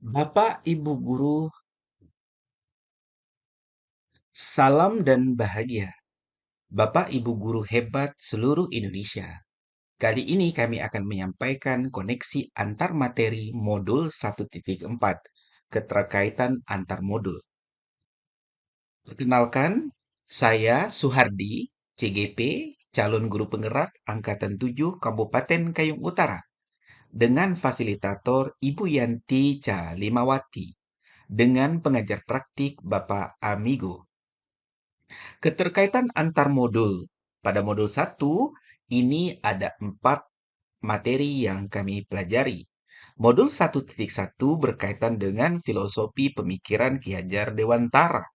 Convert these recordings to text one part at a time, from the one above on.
Bapak, Ibu guru, salam dan bahagia. Bapak, Ibu guru hebat seluruh Indonesia. Kali ini kami akan menyampaikan koneksi antar materi modul 1.4, keterkaitan antar modul. Perkenalkan, saya Suhardi, CGP, calon guru penggerak Angkatan 7 Kabupaten Kayong Utara, dengan fasilitator Ibu Yanti Calimawati, dengan pengajar praktik Bapak Amigo. Keterkaitan antar modul. Pada modul 1, ini ada 4 materi yang kami pelajari. Modul 1.1 berkaitan dengan filosofi pemikiran Ki Hajar Dewantara.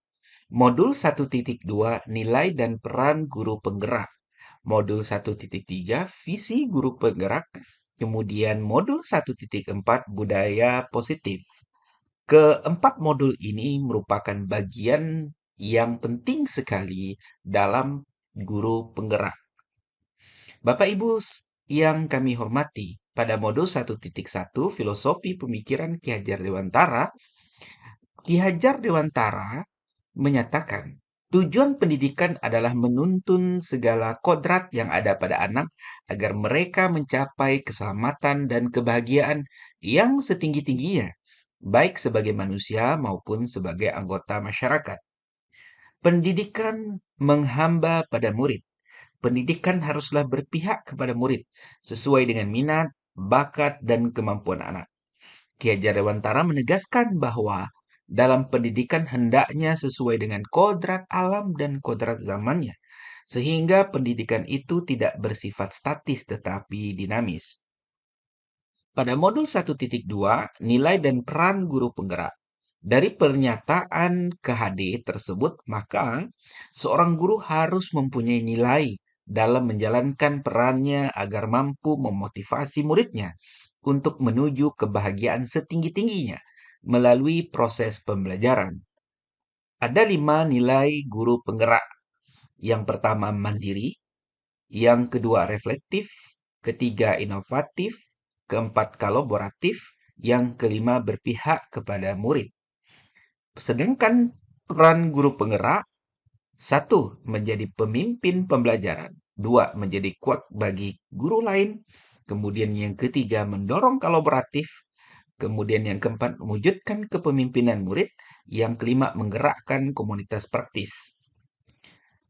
Modul 1.2 nilai dan peran guru penggerak. Modul 1.3 visi guru penggerak. Kemudian modul 1.4 budaya positif. Keempat modul ini merupakan bagian yang penting sekali dalam guru penggerak. Bapak Ibu yang kami hormati, pada modul 1.1 filosofi pemikiran Ki Hajar Dewantara, Ki Hajar Dewantara menyatakan tujuan pendidikan adalah menuntun segala kodrat yang ada pada anak agar mereka mencapai keselamatan dan kebahagiaan yang setinggi-tingginya, baik sebagai manusia maupun sebagai anggota masyarakat. Pendidikan menghamba pada murid. Pendidikan haruslah berpihak kepada murid sesuai dengan minat, bakat, dan kemampuan anak. Ki Hajar Dewantara menegaskan bahwa dalam pendidikan hendaknya sesuai dengan kodrat alam dan kodrat zamannya, sehingga pendidikan itu tidak bersifat statis tetapi dinamis. Pada modul 1.2, nilai dan peran guru penggerak. Dari pernyataan KHD tersebut, maka seorang guru harus mempunyai nilai dalam menjalankan perannya agar mampu memotivasi muridnya untuk menuju kebahagiaan setinggi-tingginya melalui proses pembelajaran. Ada 5 nilai guru penggerak. Yang pertama mandiri, yang kedua reflektif, ketiga inovatif, keempat kolaboratif, yang kelima berpihak kepada murid. Sedangkan peran guru penggerak, satu, menjadi pemimpin pembelajaran. Dua, menjadi kuat bagi guru lain. Kemudian yang ketiga, mendorong kolaboratif. Kemudian yang keempat, mewujudkan kepemimpinan murid. Yang kelima, menggerakkan komunitas praktis.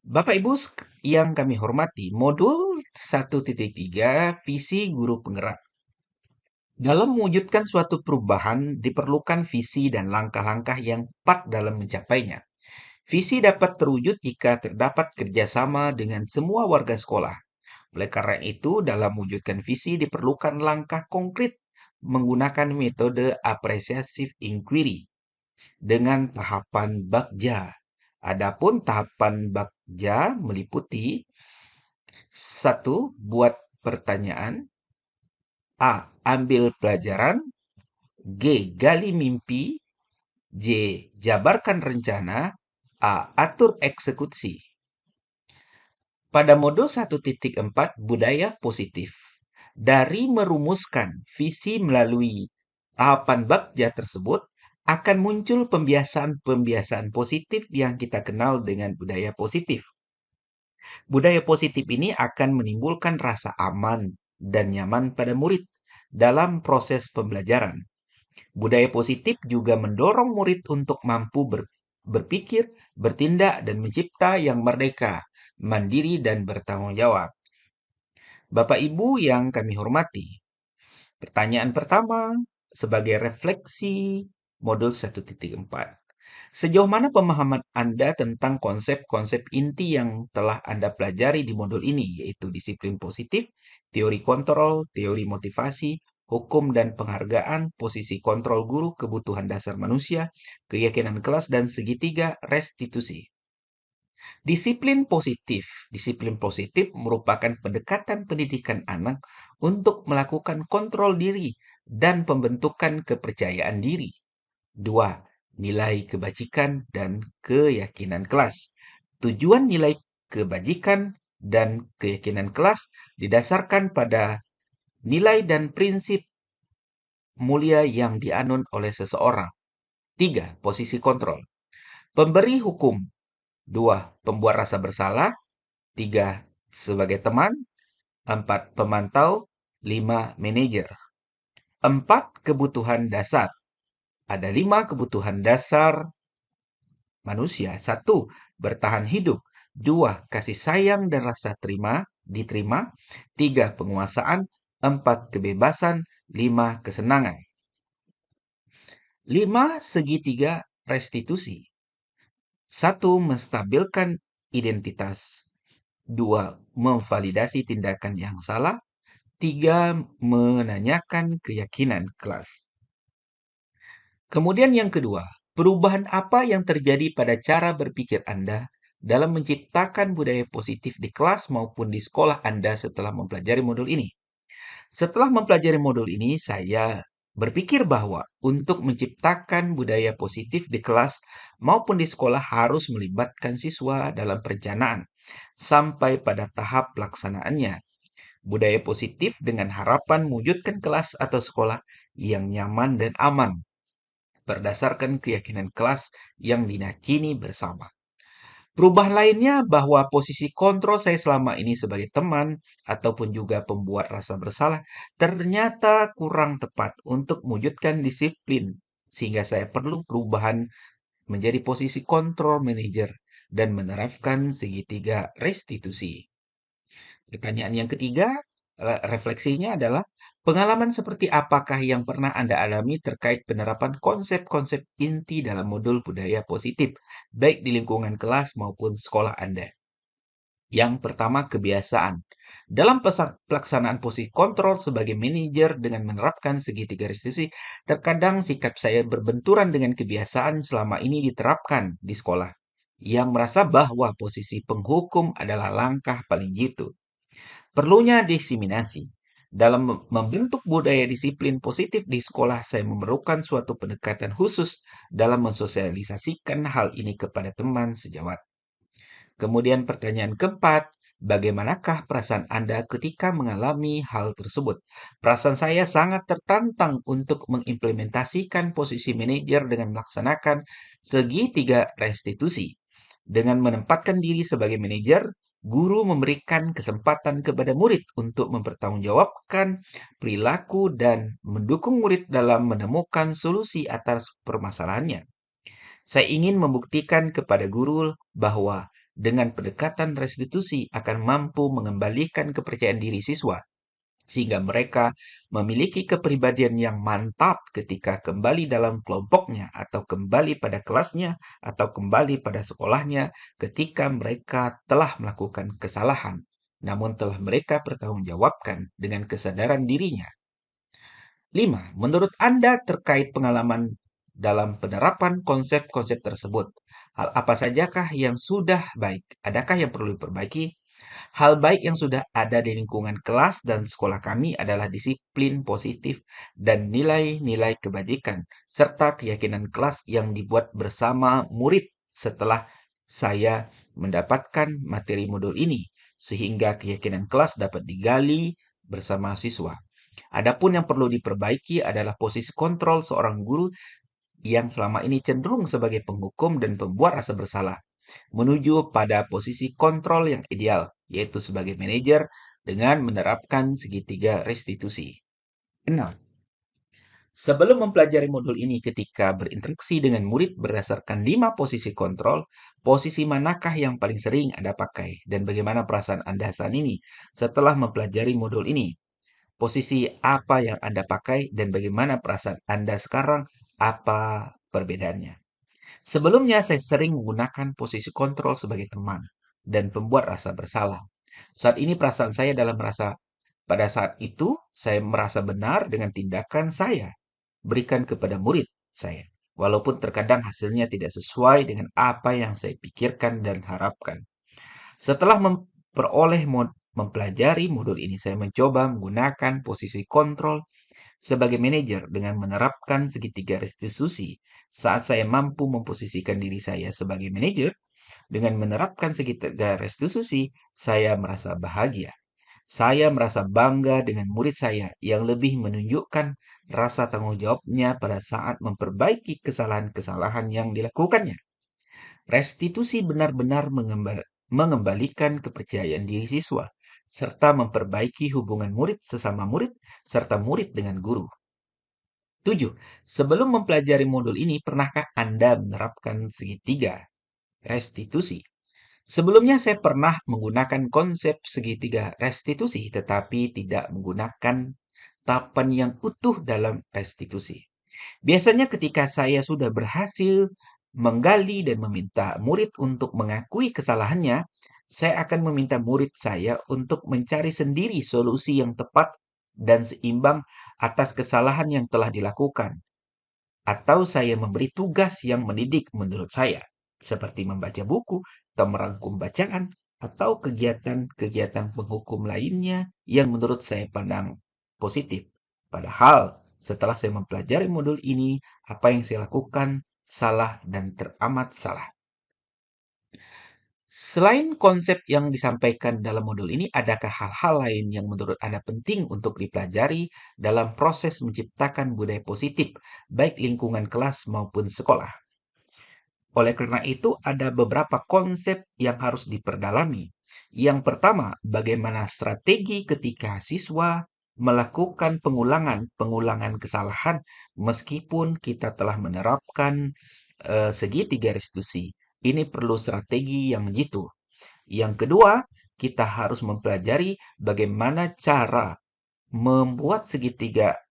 Bapak Ibu yang kami hormati, modul 1.3 visi guru penggerak. Dalam mewujudkan suatu perubahan, diperlukan visi dan langkah-langkah yang tepat dalam mencapainya. Visi dapat terwujud jika terdapat kerjasama dengan semua warga sekolah. Oleh karena itu, dalam mewujudkan visi diperlukan langkah konkret menggunakan metode apresiatif inquiry dengan tahapan Bagja. Adapun tahapan Bagja meliputi: satu, buat pertanyaan. A. Ambil pelajaran. G. Gali mimpi. J. Jabarkan rencana. A. Atur eksekusi. Pada modul 1.4 budaya positif. Dari merumuskan visi melalui tahapan bagja tersebut, akan muncul pembiasaan-pembiasaan positif yang kita kenal dengan budaya positif. Budaya positif ini akan menimbulkan rasa aman dan nyaman pada murid dalam proses pembelajaran. Budaya positif juga mendorong murid untuk mampu berpikir, bertindak, dan mencipta yang merdeka, mandiri, dan bertanggung jawab. Bapak Ibu yang kami hormati, pertanyaan pertama sebagai refleksi modul 1.4. Sejauh mana pemahaman Anda tentang konsep-konsep inti yang telah Anda pelajari di modul ini, yaitu disiplin positif, teori kontrol, teori motivasi, hukum dan penghargaan, posisi kontrol guru, kebutuhan dasar manusia, keyakinan kelas, dan segitiga restitusi? Disiplin positif. Disiplin positif merupakan pendekatan pendidikan anak untuk melakukan kontrol diri dan pembentukan kepercayaan diri. 2. Nilai kebajikan dan keyakinan kelas. Tujuan nilai kebajikan dan keyakinan kelas didasarkan pada nilai dan prinsip mulia yang dianut oleh seseorang. 3. Posisi kontrol. Pemberi hukum. 2. Pembuat rasa bersalah. 3. Sebagai teman. 4. Pemantau. 5. Manajer. 4. Kebutuhan dasar. Ada 5 kebutuhan dasar manusia. 1. Bertahan hidup. 2. Kasih sayang dan rasa diterima. 3. Penguasaan. 4. Kebebasan. 5. Kesenangan. 5. Segitiga restitusi. 1. Menstabilkan identitas. 2. Memvalidasi tindakan yang salah. 3. Menanyakan keyakinan kelas. Kemudian yang kedua, perubahan apa yang terjadi pada cara berpikir Anda dalam menciptakan budaya positif di kelas maupun di sekolah Anda setelah mempelajari modul ini? Setelah mempelajari modul ini, saya berpikir bahwa untuk menciptakan budaya positif di kelas maupun di sekolah harus melibatkan siswa dalam perencanaan sampai pada tahap pelaksanaannya. Budaya positif dengan harapan mewujudkan kelas atau sekolah yang nyaman dan aman berdasarkan keyakinan kelas yang diyakini bersama. Perubahan lainnya bahwa posisi kontrol saya selama ini sebagai teman ataupun juga pembuat rasa bersalah ternyata kurang tepat untuk mewujudkan disiplin, sehingga saya perlu perubahan menjadi posisi kontrol manajer dan menerapkan segitiga restitusi. Pertanyaan yang ketiga, refleksinya adalah pengalaman seperti apakah yang pernah Anda alami terkait penerapan konsep-konsep inti dalam modul budaya positif, baik di lingkungan kelas maupun sekolah Anda. Yang pertama, kebiasaan. Dalam pelaksanaan posisi kontrol sebagai manajer dengan menerapkan segitiga restitusi, terkadang sikap saya berbenturan dengan kebiasaan selama ini diterapkan di sekolah, yang merasa bahwa posisi penghukum adalah langkah paling jitu. Perlunya diseminasi. Dalam membentuk budaya disiplin positif di sekolah, saya memerlukan suatu pendekatan khusus dalam mensosialisasikan hal ini kepada teman sejawat. Kemudian pertanyaan keempat, bagaimanakah perasaan Anda ketika mengalami hal tersebut? Perasaan saya sangat tertantang untuk mengimplementasikan posisi manajer dengan melaksanakan segitiga restitusi. Dengan menempatkan diri sebagai manajer, guru memberikan kesempatan kepada murid untuk mempertanggungjawabkan perilaku dan mendukung murid dalam menemukan solusi atas permasalahannya. Saya ingin membuktikan kepada guru bahwa dengan pendekatan restitusi akan mampu mengembalikan kepercayaan diri siswa, sehingga mereka memiliki kepribadian yang mantap ketika kembali dalam kelompoknya atau kembali pada kelasnya atau kembali pada sekolahnya ketika mereka telah melakukan kesalahan, namun telah mereka pertanggungjawabkan dengan kesadaran dirinya. 5. Menurut Anda terkait pengalaman dalam penerapan konsep-konsep tersebut, hal apa sajakah yang sudah baik? Adakah yang perlu diperbaiki? Hal baik yang sudah ada di lingkungan kelas dan sekolah kami adalah disiplin positif dan nilai-nilai kebajikan, serta keyakinan kelas yang dibuat bersama murid setelah saya mendapatkan materi modul ini, sehingga keyakinan kelas dapat digali bersama siswa. Adapun yang perlu diperbaiki adalah posisi kontrol seorang guru yang selama ini cenderung sebagai penghukum dan pembuat rasa bersalah, menuju pada posisi kontrol yang ideal, yaitu sebagai manajer dengan menerapkan segitiga restitusi. 6. Sebelum mempelajari modul ini ketika berinteraksi dengan murid berdasarkan 5 posisi kontrol, posisi manakah yang paling sering Anda pakai dan bagaimana perasaan Anda saat ini setelah mempelajari modul ini? Posisi apa yang Anda pakai dan bagaimana perasaan Anda sekarang? Apa perbedaannya? Sebelumnya saya sering menggunakan posisi kontrol sebagai teman dan pembuat rasa bersalah. Saat ini perasaan saya dalam merasa pada saat itu saya merasa benar dengan tindakan saya berikan kepada murid saya. Walaupun terkadang hasilnya tidak sesuai dengan apa yang saya pikirkan dan harapkan. Setelah mempelajari modul ini, saya mencoba menggunakan posisi kontrol sebagai manajer dengan menerapkan segitiga restitusi. Saat saya mampu memposisikan diri saya sebagai manajer dengan menerapkan segitiga restitusi, saya merasa bahagia. Saya merasa bangga dengan murid saya yang lebih menunjukkan rasa tanggung jawabnya pada saat memperbaiki kesalahan-kesalahan yang dilakukannya. Restitusi benar-benar mengembalikan kepercayaan diri siswa, serta memperbaiki hubungan murid sesama murid, serta murid dengan guru. 7. Sebelum mempelajari modul ini, pernahkah Anda menerapkan segitiga restitusi? Sebelumnya saya pernah menggunakan konsep segitiga restitusi, tetapi tidak menggunakan tahapan yang utuh dalam restitusi. Biasanya ketika saya sudah berhasil menggali dan meminta murid untuk mengakui kesalahannya, saya akan meminta murid saya untuk mencari sendiri solusi yang tepat dan seimbang atas kesalahan yang telah dilakukan. Atau saya memberi tugas yang mendidik menurut saya, seperti membaca buku atau merangkum bacaan, atau kegiatan-kegiatan penghukum lainnya yang menurut saya pandang positif. Padahal, setelah saya mempelajari modul ini, apa yang saya lakukan salah dan teramat salah. Selain konsep yang disampaikan dalam modul ini, adakah hal-hal lain yang menurut Anda penting untuk dipelajari dalam proses menciptakan budaya positif, baik lingkungan kelas maupun sekolah? Oleh karena itu, ada beberapa konsep yang harus diperdalami. Yang pertama, bagaimana strategi ketika siswa melakukan pengulangan kesalahan meskipun kita telah menerapkan segitiga restitusi. Ini perlu strategi yang jitu. Yang kedua, kita harus mempelajari bagaimana cara membuat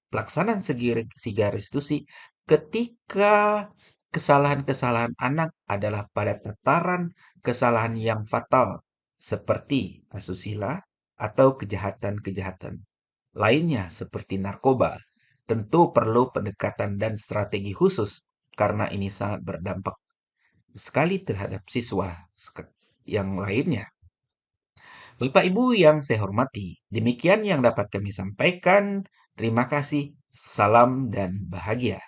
pelaksanaan segitiga restitusi ketika kesalahan-kesalahan anak adalah pada tataran kesalahan yang fatal, seperti asusila atau kejahatan-kejahatan lainnya seperti narkoba. Tentu perlu pendekatan dan strategi khusus karena ini sangat berdampak sekali terhadap siswa yang lainnya. Bapak Ibu yang saya hormati, demikian yang dapat kami sampaikan. Terima kasih, salam dan bahagia.